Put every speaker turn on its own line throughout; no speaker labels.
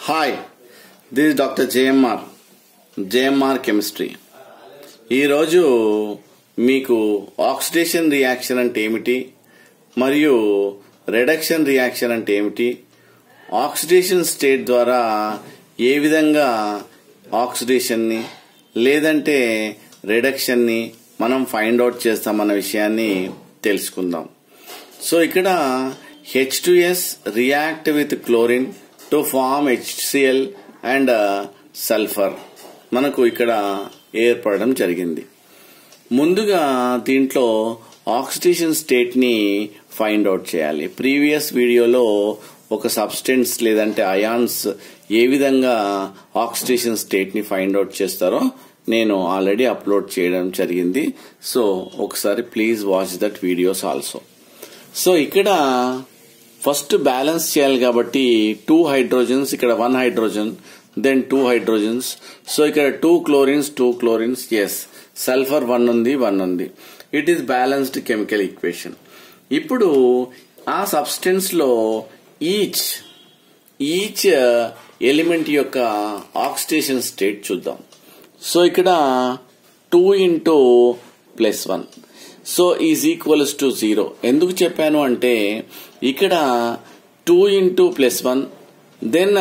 Hi, this doctor JMR chemistry. ఈరోజు మీకు oxidation reaction అంటే ఏమిటి మరియు రిడక్షన్ రియాక్షన్ అంటే ఏమిటి, ఆక్సిడేషన్ స్టేట్ ద్వారా ఏ విధంగా ఆక్సిడేషన్ని లేదంటే రిడక్షన్ని మనం ఫైండ్ అవుట్ చేస్తామన్న విషయాన్ని తెలుసుకుందాం. సో ఇక్కడ H2S react with chlorine to form HCl and sulphur మనకు ఇక్కడ ఏర్పడడం జరిగింది. ముందుగా దీంట్లో ఆక్సిడేషన్ స్టేట్ ని ఫైండ్ అవుట్ చేయాలి. ప్రీవియస్ వీడియోలో ఒక సబ్స్టెన్స్ లేదంటే అయాన్స్ ఏ విధంగా ఆక్సిడేషన్ స్టేట్ ని ఫైండ్ అవుట్ చేస్తారో నేను ఆల్రెడీ అప్లోడ్ చేయడం జరిగింది. సో ఒకసారి please watch that videos also. So ఇక్కడ ఫస్ట్ బ్యాలెన్స్ చేయాలి కాబట్టి 2 హైడ్రోజన్స్, ఇక్కడ 1 హైడ్రోజన్, దెన్ 2 హైడ్రోజన్స్. సో ఇక్కడ 2 క్లోరిన్స్, ఎస్ సల్ఫర్ 1 ఉంది. It is balanced chemical equation. ఇప్పుడు ఆ సబ్స్టెన్స్ లో ఈచ్ ఎలిమెంట్ యొక్క ఆక్సిడేషన్ స్టేట్ చూద్దాం. సో ఇక్కడ 2 into +1 so is equals to 0. ఎందుకు చెప్పాను అంటే ఇక్కడ 2 into +1 దెన్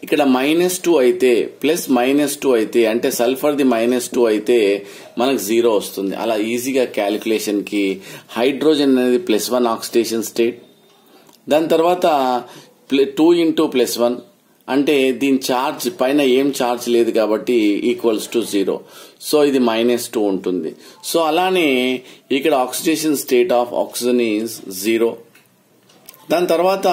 ఇక్కడ -2 అయితే +-2 అయితే అంటే సల్ఫర్ ది -2 అయితే మనకు 0 వస్తుంది. అలా ఈజీగా క్యాలిక్యులేషన్ కి హైడ్రోజన్ అనేది +1 ఆక్సిడేషన్ స్టేట్, దాని తర్వాత 2 into +1 అంటే దీని ఛార్జ్ పైన ఏం ఛార్జ్ లేదు కాబట్టి ఈక్వల్స్ టు 0. సో ఇది -2 ఉంటుంది. సో అలానే ఇక్కడ oxidation state of oxygen is 0. దాని తర్వాత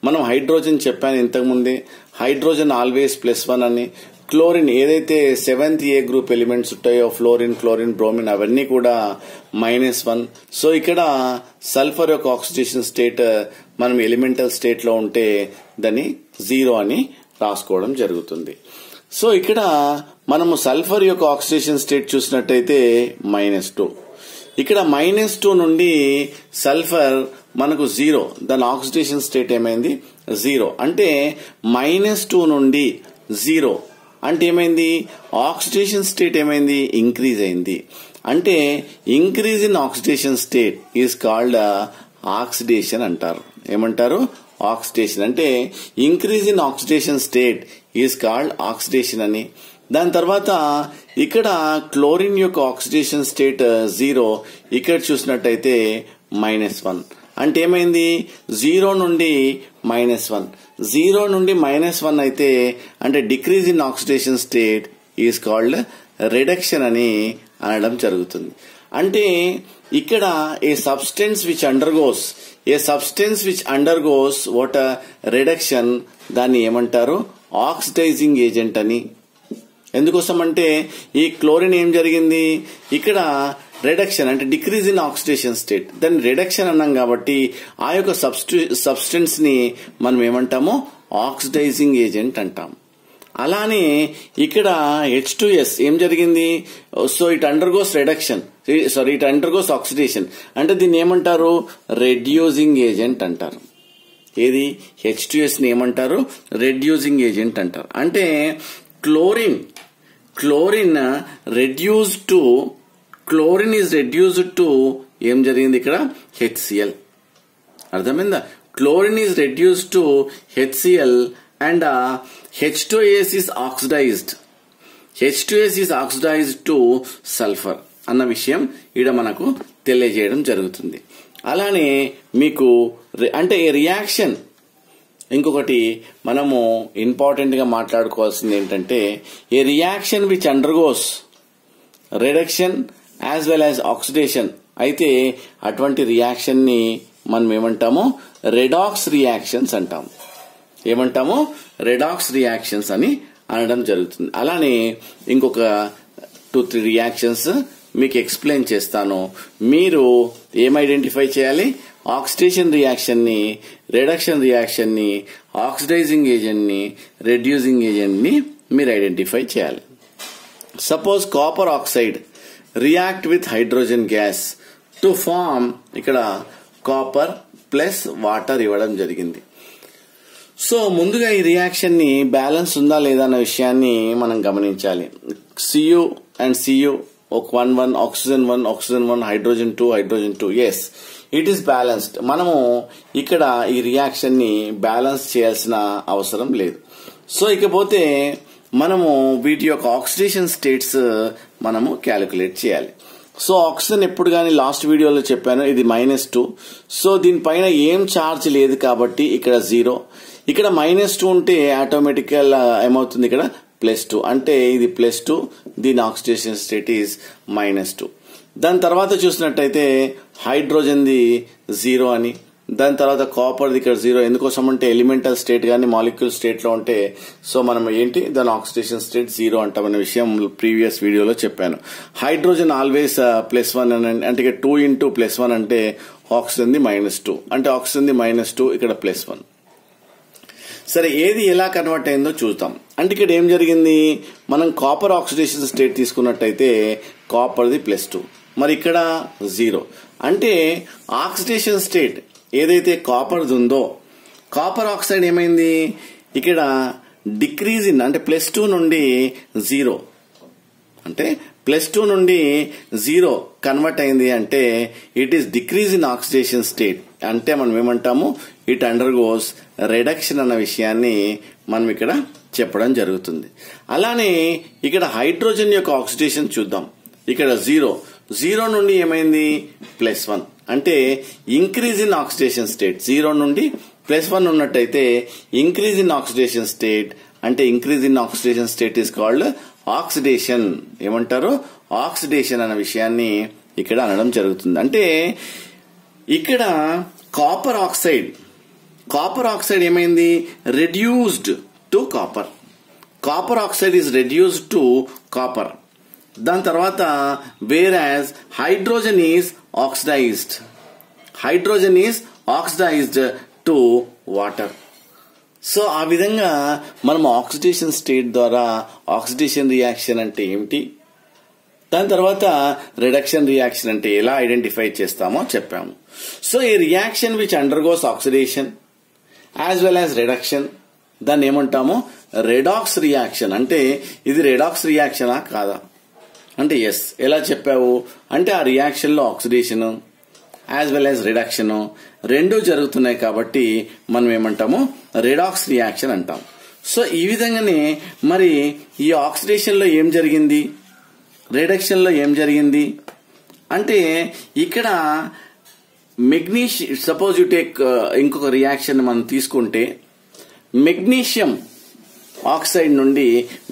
మనం హైడ్రోజన్ చెప్పాను ఇంతకుముందే, హైడ్రోజన్ ఆల్వేస్ +1 అని. క్లోరిన్ ఏదైతే 7th A గ్రూప్ ఎలిమెంట్స్ ఉంటాయో ఫ్లోరిన్, క్లోరిన్, బ్రోమిన్ అవన్నీ కూడా -1. సో ఇక్కడ సల్ఫర్ యొక్క ఆక్సిడేషన్ స్టేట్ మనం ఎలిమెంటల్ స్టేట్ లో ఉంటే దాన్ని 0 అని రాసుకోవడం జరుగుతుంది. సో ఇక్కడ మనము సల్ఫర్ యొక్క ఆక్సిడేషన్ స్టేట్ చూసినట్టయితే -2. ఇక్కడ -2 నుండి సల్ఫర్ మనకు 0, దాని ఆక్సిడేషన్ స్టేట్ ఏమైంది 0. అంటే -2 నుండి 0 అంటే ఏమైంది, ఆక్సిడేషన్ స్టేట్ ఏమైంది, ఇంక్రీజ్ అయింది. అంటే increase in oxidation state is called oxidation అంటారు. ఏమంటారు, ఆక్సిడేషన్. అంటే increase in oxidation state is called oxidation అని. దాని తర్వాత ఇక్కడ క్లోరిన్ యొక్క ఆక్సిడేషన్ స్టేట్ 0, ఇక్కడ చూసినట్టయితే -1 అంటే ఏమైంది 0 నుండి -1. 0 నుండి -1 అయితే అంటే decrease in oxidation state is called reduction అని అనడం జరుగుతుంది. అంటే ఇక్కడ a substance which undergoes what reduction దాన్ని ఏమంటారు, ఆక్సిడైజింగ్ ఏజెంట్ అని. ఎందుకోసం అంటే ఈ క్లోరిన్ ఏం జరిగింది, ఇక్కడ రిడక్షన్ అంటే డిక్రీజ్ ఇన్ ఆక్సిడేషన్ స్టేట్, దాన్ని రిడక్షన్ అన్నాం కాబట్టి ఆ యొక్క సబ్స్టెన్స్ ని మనం ఏమంటాము, ఆక్సిడైజింగ్ ఏజెంట్ అంటాం. అలానే ఇక్కడ H2S ఏం జరిగింది, సో ఇట్ అండర్గోస్ ఆక్సిడేషన్ అంటే దీన్ని ఏమంటారు, రెడ్యూసింగ్ ఏజెంట్ అంటారు. ఏది H2S ని ఏమంటారు, రెడ్యూసింగ్ ఏజెంట్ అంటారు. అంటే క్లోరిన్ ఈజ్ రెడ్యూస్డ్ టు ఏం జరిగింది ఇక్కడ HCl. అర్థమైందా, chlorine is reduced to HCl and H2S is oxidized to sulfur అన్న విషయం ఈడ మనకు తెలియజేయడం జరుగుతుంది. అలానే మీకు అంటే రియాక్షన్ ఇంకొకటి మనము ఇంపార్టెంట్ గా మాట్లాడుకోవాల్సింది ఏంటంటే a reaction which undergoes reduction as well as oxidation అయితే అటువంటి రియాక్షన్ ని మనం ఏమంటాము, రెడాక్స్ రియాక్షన్స్ అంటాము. ఏమంటాము, రెడాక్స్ రియాక్షన్స్ అని అనడం జరుగుతుంది. అలానే ఇంకొక 2-3 రియాక్షన్స్ మీకు ఎక్స్ప్లెయిన్ చేస్తాను. మీరు ఏం ఐడెంటిఫై చేయాలి, ఆక్సిడేషన్ రియాక్షన్ ని, రిడక్షన్ రియాక్షన్ ని, ఆక్సిడైజింగ్ ఏజెంట్ ని, రెడ్యూసింగ్ ఏజెంట్ ని మీరు ఐడెంటిఫై చేయాలి. Suppose copper oxide react with hydrogen gas to form, ఇక్కడ కాపర్ ప్లస్ వాటర్ ఇవ్వడం జరిగింది. సో ముందుగా ఈ రియాక్షన్ ని బ్యాలెన్స్ ఉందా లేదా అన్న విషయాన్ని మనం గమనించాలి. Cu అండ్ Cu ఒక 1 oxygen 1 hydrogen 2 yes it is balanced. మనము ఇక్కడ ఈ రియాక్షన్ ని బ్యాలెన్స్ చేయాల్సిన అవసరం లేదు. సో ఇకపోతే మనము వీటి యొక్క ఆక్సిడేషన్ స్టేట్స్ మనము క్యాలిక్యులేట్ చేయాలి. సో ఆక్సిజన్ ఎప్పుడు కానీ లాస్ట్ వీడియోలో చెప్పాను ఇది -2. సో దీనిపైన ఏం ఛార్జ్ లేదు కాబట్టి ఇక్కడ 0. ఇక్కడ -2 ఉంటే ఆటోమేటికల్ ఏమవుతుంది ఇక్కడ +2 అంటే ఇది +2 దీని ఆక్సిడేషన్ స్టేట్ ఈజ్ -2. దాని తర్వాత చూసినట్టయితే హైడ్రోజన్ది 0 అని, దాని తర్వాత కాపర్ది ఇక్కడ 0. ఎందుకోసం అంటే ఎలిమెంటల్ స్టేట్ గానీ మాలిక్యూల్ స్టేట్ లో ఉంటే సో మనం ఏంటి దాని ఆక్సిడేషన్ స్టేట్ 0 అంటామనే విషయం ప్రీవియస్ వీడియోలో చెప్పాను. హైడ్రోజన్ ఆల్వేస్ +1 అంటే ఇక్కడ 2 × +1 అంటే ఆక్సిజన్ది -2 అంటే ఆక్సిజన్ది -2 ఇక్కడ +1. సరే ఏది ఎలా కన్వర్ట్ అయిందో చూద్దాం. అంటే ఇక్కడ ఏం జరిగింది, మనం కాపర్ ఆక్సిడేషన్ స్టేట్ తీసుకున్నట్టయితే కాపర్ది +2 మరి ఇక్కడ 0 అంటే ఆక్సిడేషన్ స్టేట్ ఏదైతే కాపర్ది ఉందో కాపర్ ఆక్సైడ్ ఏమైంది ఇక్కడ డిక్రీజ్ ఇన్ అంటే +2 నుండి 0 అంటే +2 నుండి 0 కన్వర్ట్ అయింది అంటే it is decrease in oxidation state అంటే మనం ఏమంటాము ఇట్ అండర్గోస్ రిడక్షన్ అన్న విషయాన్ని మనం ఇక్కడ చెప్పడం జరుగుతుంది. అలానే ఇక్కడ హైడ్రోజన్ యొక్క ఆక్సిడేషన్ చూద్దాం. ఇక్కడ 0 నుండి ఏమైంది +1 అంటే ఇంక్రీజ్ ఇన్ ఆక్సిడేషన్ స్టేట్. 0 నుండి +1 ఉన్నట్టయితే ఇంక్రీజ్ ఇన్ ఆక్సిడేషన్ స్టేట్ అంటే increase in oxidation state is called oxidation. ఏమంటారు ఆక్సిడేషన్ అన్న విషయాన్ని ఇక్కడ అనడం జరుగుతుంది. అంటే ఇక్కడ కాపర్ ఆక్సైడ్ ఏమైంది reduced to copper oxide is reduced to copper. దాని తర్వాత whereas hydrogen is oxidised to water. So ఆ విధంగా మనం ఆక్సిడేషన్ స్టేట్ ద్వారా ఆక్సిడేషన్ రియాక్షన్ అంటే ఏమిటి, దాని తర్వాత రిడక్షన్ రియాక్షన్ అంటే ఎలా ఐడెంటిఫై చేస్తామో చెప్పాము. సో ఈ reaction which undergoes oxidation as well as reduction దాన్ని ఏమంటాము రెడాక్స్ రియాక్షన్. అంటే ఇది రెడాక్స్ రియాక్షనా కాదా అంటే ఎస్. ఎలా చెప్పావు అంటే ఆ రియాక్షన్ లో oxidation as well as reduction రెండూ జరుగుతున్నాయి కాబట్టి మనం ఏమంటాము రెడాక్స్ రియాక్షన్ అంటాం. సో ఈ విధంగానే మరి ఈ ఆక్సిడేషన్ లో ఏం జరిగింది, రిడక్షన్ లో ఏం జరిగింది అంటే ఇక్కడ మెగ్నీషియం సపోజ్ యు టేక్ ఇంకొక రియాక్షన్ మనం తీసుకుంటే మెగ్నీషియం ఆక్సైడ్ నుండి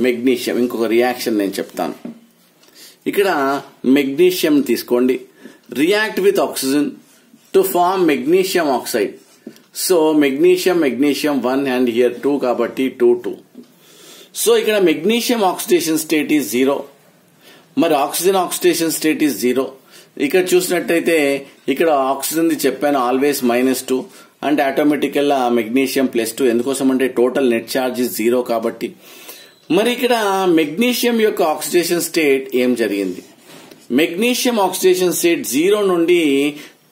మెగ్నీషియం ఇంకొక రియాక్షన్ నేను చెప్తాను. ఇక్కడ మెగ్నీషియం తీసుకోండి, react with oxygen to form magnesium oxide. So magnesium 1 and here 2 కాబట్టి 2. సో ఇక్కడ మెగ్నీషియం ఆక్సిడేషన్ స్టేట్ ఈజ్ 0 మరి ఆక్సిజన్ ఆక్సిడేషన్ స్టేట్ ఈజ్ 0. ఇక్కడ చూసినట్టయితే ఇక్కడ ఆక్సిజన్ చెప్పాను ఆల్వేస్ -2 అంటే ఆటోమేటికల్ మెగ్నీషియం +2 ఎందుకోసం అంటే టోటల్ నెట్ ఛార్జ్ ఇస్ 0 కాబట్టి. మరి ఇక్కడ మెగ్నీషియం యొక్క ఆక్సిడేషన్ స్టేట్ ఏం జరిగింది, మెగ్నీషియం ఆక్సిడేషన్ స్టేట్ 0 నుండి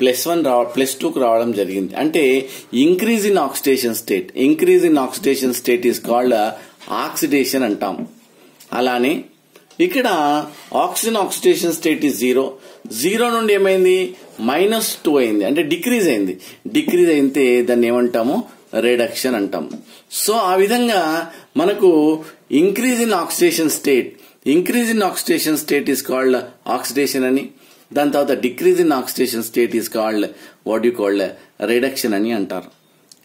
+2కు రావడం జరిగింది. అంటే increase in oxidation state is called oxidation అంటాం. అలానే ఇక్కడ ఆక్సిజన్ ఆక్సిడేషన్ స్టేట్ ఈస్ 0 నుండి ఏమైంది -2 అయింది అంటే డిక్రీజ్ అయితే దాన్ని ఏమంటాము రిడక్షన్ అంటాం. సో ఆ విధంగా మనకు increase in oxidation state is called oxidation అని, దాని తర్వాత decrease in oxidation state is called what you called reduction అని అంటారు.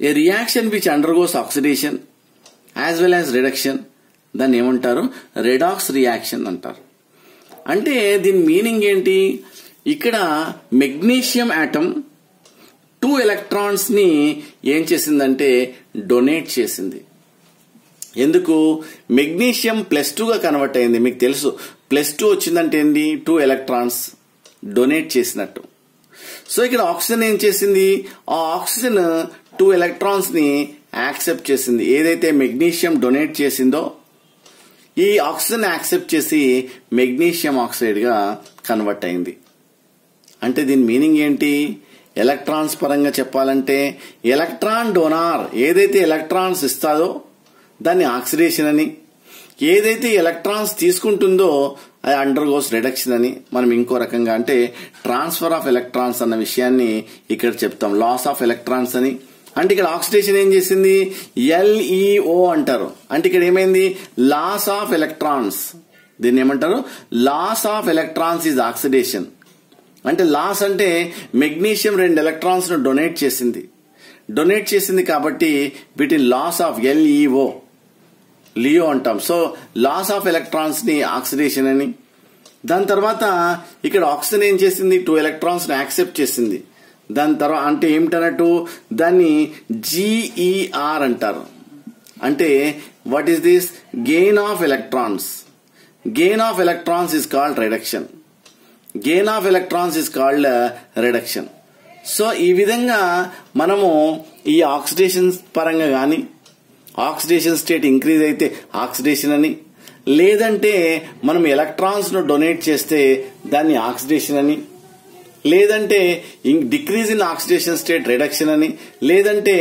A reaction which undergoes oxidation as well as reduction దాన్ని ఏమంటారు రెడాక్స్ రియాక్షన్ అంటారు. అంటే దీని మీనింగ్ ఏంటి, ఇక్కడ మెగ్నీషియం ఆటమ్ 2 ఎలక్ట్రాన్స్ ని ఏం చేసిందంటే డొనేట్ చేసింది. ఎందుకు మెగ్నీషియం +2గా కన్వర్ట్ అయింది. మీకు తెలుసు +2 వచ్చిందంటే ఏంటి 2 ఎలక్ట్రాన్స్ డొనేట్ చేసినట్టు. సో ఇక్కడ ఆక్సిజన్ ఏం చేసింది, ఆ ఆక్సిజన్ 2 ఎలక్ట్రాన్స్ ని యాక్సెప్ట్ చేసింది. ఏదైతే మెగ్నీషియం డొనేట్ చేసిందో ఈ ఆక్సిజన్ యాక్సెప్ట్ చేసి మెగ్నీషియం ఆక్సైడ్ గా కన్వర్ట్ అయింది. అంటే దీని మీనింగ్ ఏంటి, ఎలక్ట్రాన్స్ పరంగా చెప్పాలంటే ఎలక్ట్రాన్ డోనార్ ఏదైతే ఎలక్ట్రాన్స్ ఇస్తాదో దాన్ని ఆక్సిడేషన్ అని, ఏదైతే ఎలక్ట్రాన్స్ తీసుకుంటుందో అది అండర్గోస్ రిడక్షన్ అని మనం ఇంకో రకంగా అంటే ట్రాన్స్ఫర్ ఆఫ్ ఎలక్ట్రాన్స్ అన్న విషయాన్ని ఇక్కడ చెప్తాం. లాస్ ఆఫ్ ఎలక్ట్రాన్స్ అని అంటే ఇక్కడ ఆక్సిడేషన్ ఏం చేసింది, LEO అంటారు. అంటే ఇక్కడ ఏమైంది, లాస్ ఆఫ్ ఎలక్ట్రాన్స్. దీన్ని ఏమంటారు, loss of electrons is oxidation. అంటే లాస్ అంటే మెగ్నీషియం 2 ఎలక్ట్రాన్స్ ను డొనేట్ చేసింది కాబట్టి వీటిని లాస్ ఆఫ్ LEO లియో అంటాం. సో లాస్ ఆఫ్ ఎలక్ట్రాన్స్ ని ఆక్సిడేషన్ అని. దాని తర్వాత ఇక్కడ ఆక్సిజన్ ఏం చేసింది, 2 ఎలక్ట్రాన్స్ ని యాక్సెప్ట్ చేసింది. దాని తర్వాత అంటే ఏమిటన్నట్టు దాన్ని GER అంటారు. అంటే what is this, gain of electrons. Gain of electrons is called reduction. Gain of electrons is called reduction. So ఈ విధంగా మనము ఈ ఆక్సిడేషన్ పరంగా గాని ఆక్సిడేషన్ స్టేట్ ఇంక్రీజ్ అయితే ఆక్సిడేషన్ అని, లేదంటే మనం ఎలక్ట్రాన్స్ ను డొనేట్ చేస్తే దాన్ని ఆక్సిడేషన్ అని, లేదంటే decrease in oxidation state reduction అని, లేదంటే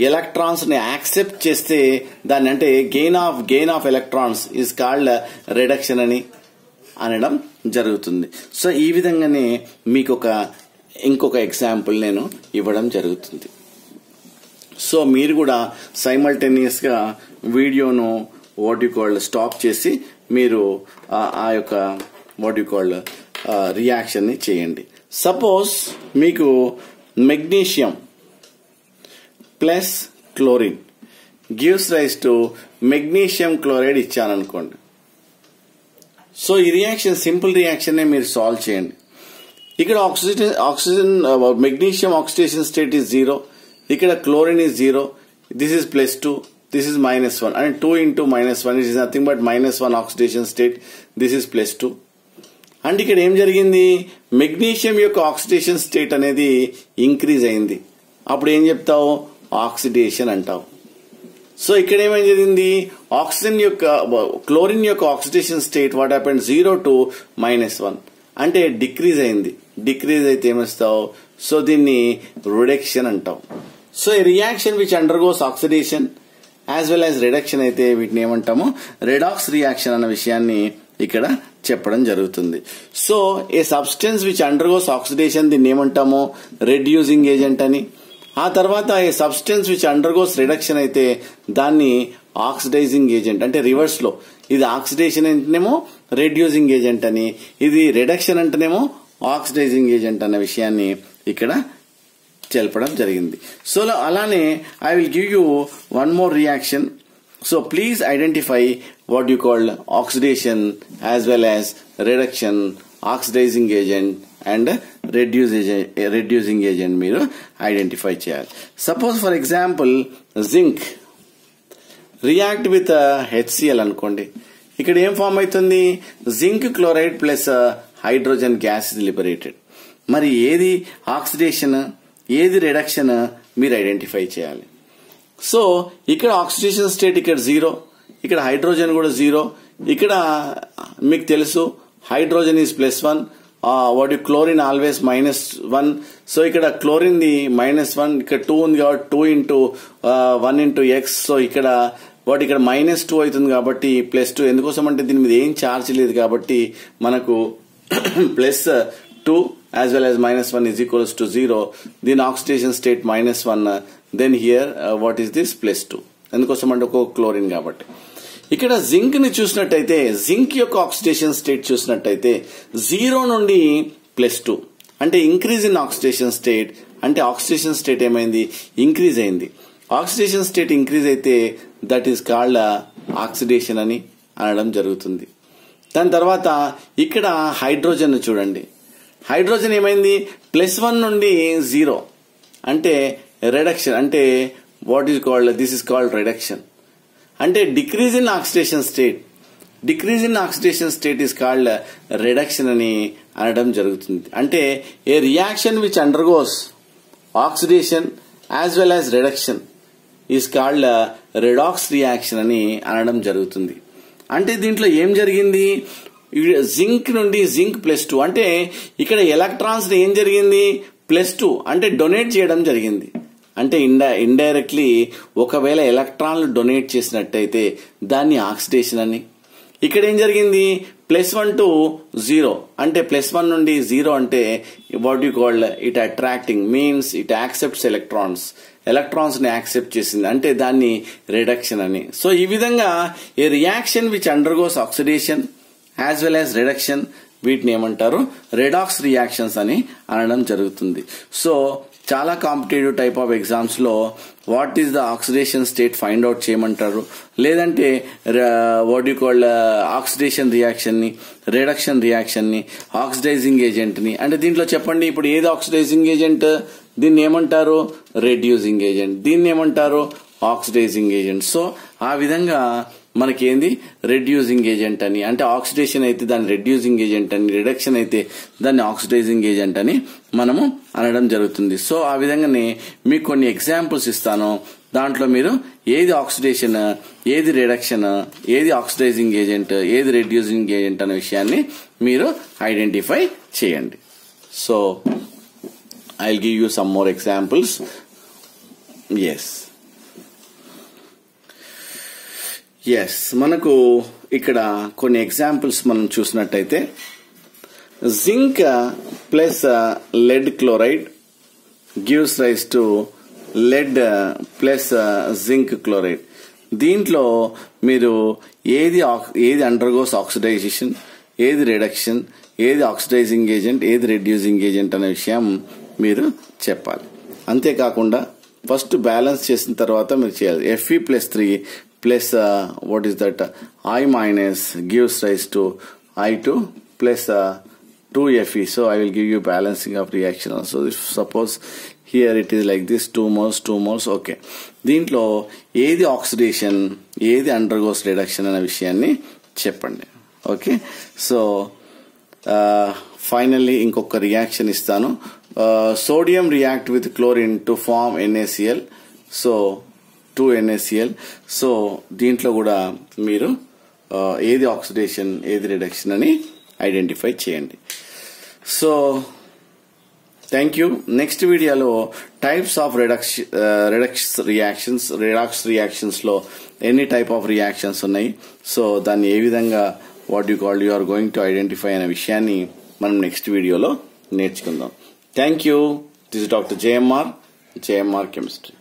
ఎలక్ట్రాన్స్ ని యాక్సెప్ట్ చేస్తే దాన్ని అంటే gain of electrons is called reduction అని అనడం జరుగుతుంది. సో ఈ విధంగానే మీకు ఇంకొక ఎగ్జాంపుల్ నేను ఇవ్వడం జరుగుతుంది. సో మీరు కూడా సైమల్టేనియస్ గా వీడియోను స్టాప్ చేసి మీరు ఆ యొక్క రియాక్షన్ ని చేయండి. సపోజ్ మీకు magnesium plus chlorine gives rise to magnesium chloride ఇచ్చాననుకోండి. సో ఈ రియాక్షన్ సింపుల్ రియాక్షన్ నే మీరు సాల్వ్ చేయండి. ఇక్కడ oxygen magnesium oxidation state is 0, ఇక్కడ chlorine is 0, this is +2, this is -1 అంటే 2 into -1 it is nothing but -1 oxidation state, this is +2. అంటే ఇక్కడ ఏం జరిగింది, మెగ్నీషియం యొక్క ఆక్సిడేషన్ స్టేట్ అనేది ఇంక్రీజ్ అయింది. అప్పుడు ఏం చెప్తావు, ఆక్సిడేషన్ అంటావు. సో ఇక్కడ ఏమేం జరిగింది, క్లోరిన్ యొక్క oxidation state what happened 0 to -1 అంటే డిక్రీజ్ అయింది. డిక్రీజ్ అయితే ఏమిస్తావు, సో దీన్ని రిడక్షన్ అంటావు. సో ఈ reaction which undergoes oxidation as well as reduction అయితే వీటిని ఏమంటాము, రెడాక్స్ రియాక్షన్ అన్న విషయాన్ని ఇక్కడ చెప్పడం జరుగుతుంది. So A substance which undergoes oxidation దీన్ని ఏమంటాము, రెడ్యూసింగ్ ఏజెంట్ అని. ఆ తర్వాత ఏ సబ్స్టెన్స్ విచ్ అండర్గోస్ రిడక్షన్ అయితే దాన్ని ఆక్సిడైజింగ్ ఏజెంట్ అంటే రివర్స్ లో, ఇది ఆక్సిడేషన్ అంటేనేమో రెడ్యూసింగ్ ఏజెంట్ అని, ఇది రిడక్షన్ అంటేనేమో ఆక్సిడైజింగ్ ఏజెంట్ అన్న విషయాన్ని ఇక్కడ తెలపడం జరిగింది. సో అలానే I will give you one more reaction. So please identify what you call oxidation as well as reduction, oxidizing agent and reducing agent మీరు ఐడెంటిఫై చేయాలి. Suppose for example zinc react with HCl అనుకోండి. ఇక్కడ ఏం form అవుతుంది, zinc chloride plus hydrogen gas is liberated. మరి ఏది oxidation ఏది reduction మీరు ఐడెంటిఫై చేయాలి. సో ఇక్కడ ఆక్సిడేషన్ స్టేట్ ఇక్కడ 0, ఇక్కడ హైడ్రోజన్ కూడా 0, ఇక్కడ మీకు తెలుసు hydrogen is +1, chlorine always -1. So ఇక్కడ క్లోరిన్ ది -1, ఇక్కడ 2 ఉంది కాబట్టి 2 into 1 into x. సో ఇక్కడ ఇక్కడ -2 అవుతుంది కాబట్టి +2. ఎందుకోసం అంటే దీని మీద ఏం ఛార్జ్ లేదు కాబట్టి మనకు +2 as well as -1 is equals to 0. దీని oxidation state -1. Then here what is this +2. ఎందుకోసం అంటే ఒక క్లోరిన్ కాబట్టి. ఇక్కడ జింక్ ని చూసినట్టయితే జింక్ యొక్క ఆక్సిడేషన్ స్టేట్ చూసినట్టయితే 0 నుండి +2 అంటే ఇంక్రీజ్ ఇన్ ఆక్సిడేషన్ స్టేట్. అంటే ఆక్సిడేషన్ స్టేట్ ఏమైంది, ఇంక్రీజ్ అయింది. ఆక్సిడేషన్ స్టేట్ ఇంక్రీజ్ అయితే దట్ ఈస్ కాల్డ్ ఆక్సిడేషన్ అని అనడం జరుగుతుంది. దాని తర్వాత ఇక్కడ హైడ్రోజన్ చూడండి, హైడ్రోజన్ ఏమైంది +1 నుండి 0 అంటే రిడక్షన్. అంటే what is called, this is called reduction. అంటే decrease in oxidation state, decrease in oxidation state is called reduction అని అనడం జరుగుతుంది. అంటే a reaction which undergoes oxidation as well as reduction is called redox reaction అని అనడం జరుగుతుంది. అంటే దీంట్లో ఏం జరిగింది, జింక్ నుండి జింక్ +2 అంటే ఇక్కడ ఎలక్ట్రాన్స్ ఏం జరిగింది +2 అంటే డొనేట్ చేయడం జరిగింది. అంటే ఇండైరెక్ట్లీ ఒకవేళ ఎలక్ట్రాన్లు డొనేట్ చేసినట్టయితే దాన్ని ఆక్సిడేషన్ అని. ఇక్కడ ఏం జరిగింది, +1 to 0 అంటే +1 నుండి 0 అంటే what you called it attracting, means it accepts electrons ని యాక్సెప్ట్ చేసింది అంటే దాన్ని రిడక్షన్ అని. సో ఈ విధంగా a reaction which undergoes oxidation as well as reduction, వీటిని ఏమంటారు, రెడాక్స్ రియాక్షన్స్ అని అనడం జరుగుతుంది. సో చాలా కాంపిటేటివ్ టైప్ ఆఫ్ ఎగ్జామ్స్ లో what is the oxidation state find out చేయమంటారు, లేదంటే what you called oxidation reaction ని, రిడక్షన్ రియాక్షన్ ని, ఆక్సిడైజింగ్ ఏజెంట్ ని. అంటే దీంట్లో చెప్పండి, ఇప్పుడు ఏది ఆక్సిడైజింగ్ ఏజెంట్, దీన్ని ఏమంటారు, రెడ్యూసింగ్ ఏజెంట్, దీన్ని ఏమంటారు, ఆక్సిడైజింగ్ ఏజెంట్. సో ఆ విధంగా మనకేంది రెడ్యూసింగ్ ఏజెంట్ అని, అంటే ఆక్సిడేషన్ అయితే దాన్ని రెడ్యూసింగ్ ఏజెంట్ అని, రిడక్షన్ అయితే దాన్ని ఆక్సిడైజింగ్ ఏజెంట్ అని మనము అనడం జరుగుతుంది. సో ఆ విధంగానే మీకు కొన్ని ఎగ్జాంపుల్స్ ఇస్తాను, దాంట్లో మీరు ఏది ఆక్సిడేషన్, ఏది రిడక్షన్, ఏది ఆక్సిడైజింగ్ ఏజెంట్, ఏది రెడ్యూసింగ్ ఏజెంట్ అనే విషయాన్ని మీరు ఐడెంటిఫై చేయండి. So I will give you some more examples. Yes మనకు ఇక్కడ కొన్ని ఎగ్జాంపుల్స్ మనం చూసినట్టయితే, zinc plus lead chloride gives rise to lead plus zinc chloride. దీంట్లో మీరు ఏది అండర్గోస్ ఆక్సిడైజేషన్, ఏది రిడక్షన్, ఏది ఆక్సిడైజింగ్ ఏజెంట్, ఏది రెడ్యూసింగ్ ఏజెంట్ అనే విషయం మీరు చెప్పాలి. అంతేకాకుండా ఫస్ట్ బ్యాలెన్స్ చేసిన తర్వాత మీరు చేయాలి. Fe+3 plus what is that, I minus gives rise to I2 plus 2Fe. So I will give you balancing of reaction also. If suppose here it is like this, 2 moles, okay. దీంట్లో ఏది oxidation, ఏది undergoes reduction అనే విషయాన్ని చెప్పండి. Okay, so finally ఇంకొక reaction ఇస్తాను. Sodium react with chlorine to form NaCl. So 2NaCl. So దీంట్లో కూడా మీరు ఏది ఆక్సిడేషన్, ఏది రిడక్షన్ అని ఐడెంటిఫై చేయండి. So thank you. నెక్స్ట్ వీడియోలో టైప్స్ ఆఫ్ రిడాక్స్ రియాక్షన్స్ లో ఎన్ని టైప్ ఆఫ్ రియాక్షన్స్ ఉన్నాయి, సో దాన్ని ఏ విధంగా what you called you are going to identify అనే విషయాన్ని మనం నెక్స్ట్ వీడియోలో నేర్చుకుందాం. Thank you. This is doctor JMR chemistry.